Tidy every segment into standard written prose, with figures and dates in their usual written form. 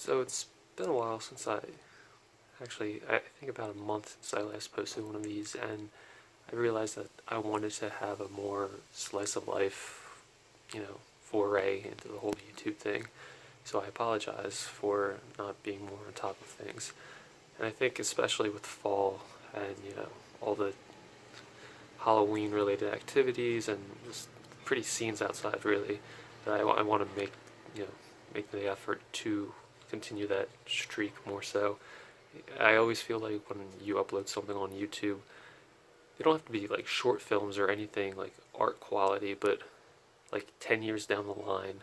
So it's been a while since I think about a month since I last posted one of these, and I realized that I wanted to have a more slice of life, foray into the whole YouTube thing. So I apologize for not being more on top of things. And I think especially with fall and, all the Halloween related activities and just pretty scenes outside really, that I want to make the effort to continue that streak more so. I always feel like when you upload something on YouTube, they don't have to be like short films or anything like art quality, but like 10 years down the line,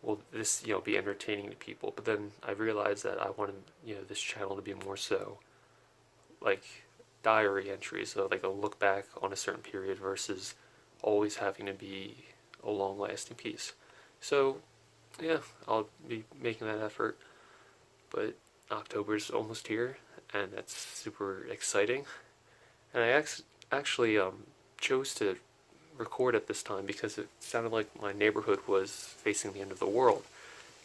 will this, be entertaining to people? But then I realized that I wanted, this channel to be more so like diary entries, so like a look back on a certain period versus always having to be a long lasting piece. So, yeah, I'll be making that effort, but October's almost here, and that's super exciting. And I actually chose to record at this time because it sounded like my neighborhood was facing the end of the world.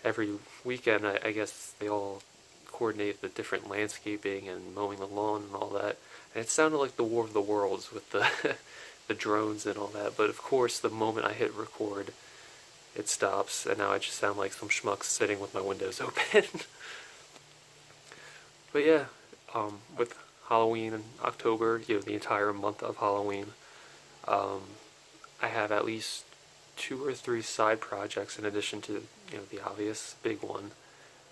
Every weekend, I guess they all coordinate the different landscaping and mowing the lawn and all that. And it sounded like the War of the Worlds with the the drones and all that. But of course, the moment I hit record, it stops, and now I just sound like some schmuck sitting with my windows open. But yeah, with Halloween in October, the entire month of Halloween, um, I have at least two or three side projects in addition to the obvious big one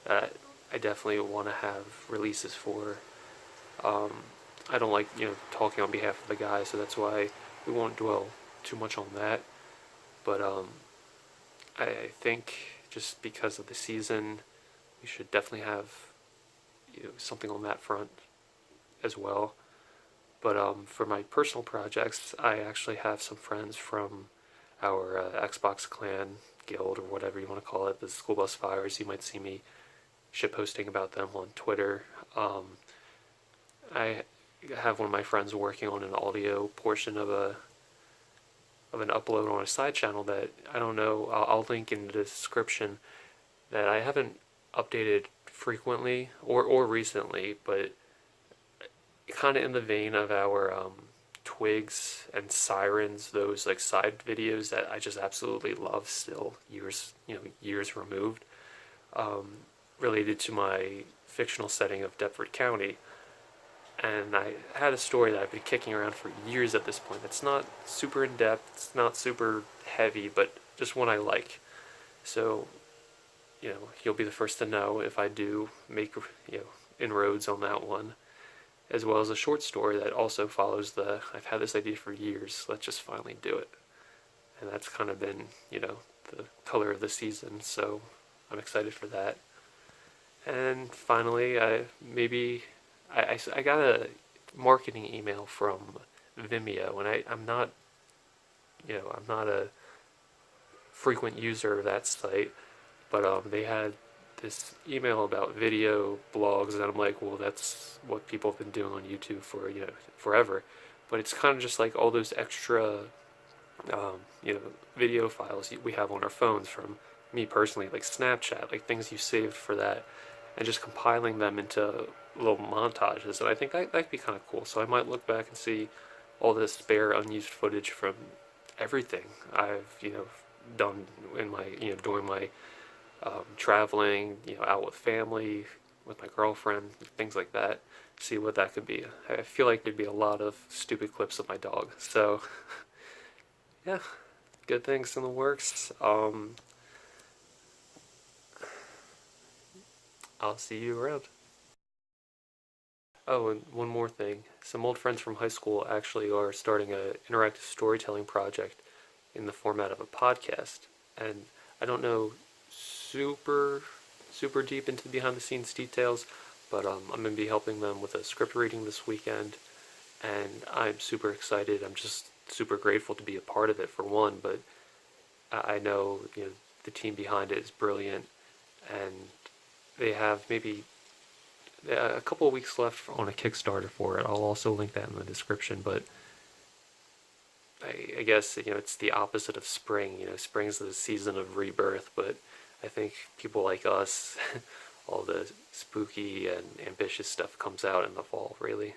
that I definitely want to have releases for. Um, I don't like talking on behalf of the guys, so that's why we won't dwell too much on that. But I think just because of the season, we should definitely have something on that front as well. But for my personal projects, I actually have some friends from our Xbox Clan guild, or whatever you want to call it, the School Bus Fires. You might see me shitposting about them on Twitter. I have one of my friends working on an audio portion of an upload on a side channel that I don't know. I'll link in the description, that I haven't updated frequently or recently, but kind of in the vein of our Twigs and Sirens, those like side videos that I just absolutely love still, years removed, related to my fictional setting of Deptford County. And I had a story that I've been kicking around for years at this point. It's not super in depth, it's not super heavy, but just one I like. So, you'll be the first to know if I do make, inroads on that one, as well as a short story that also follows I've had this idea for years, let's just finally do it. And that's kind of been, the color of the season, so I'm excited for that. And finally, I got a marketing email from Vimeo, and I'm not a frequent user of that site, but they had this email about video blogs, and I'm like, well, that's what people have been doing on YouTube for forever. But it's kind of just like all those extra video files we have on our phones from me personally, like Snapchat, like things you saved for that, and just compiling them into little montages. And I think that'd be kind of cool. So I might look back and see all this spare unused footage from everything I've done in my during my traveling, out with family, with my girlfriend, things like that. See what that could be. I feel like there'd be a lot of stupid clips of my dog. So yeah, good things in the works. I'll see you around. Oh, and one more thing. Some old friends from high school actually are starting an interactive storytelling project in the format of a podcast. And I don't know super deep into behind the scenes details, but I'm going to be helping them with a script reading this weekend. And I'm super excited. I'm just super grateful to be a part of it, for one, but I know, the team behind it is brilliant, and they have maybe a couple of weeks left on a Kickstarter for it. I'll also link that in the description, but I guess, it's the opposite of spring. Spring's the season of rebirth, but I think people like us all the spooky and ambitious stuff comes out in the fall, really.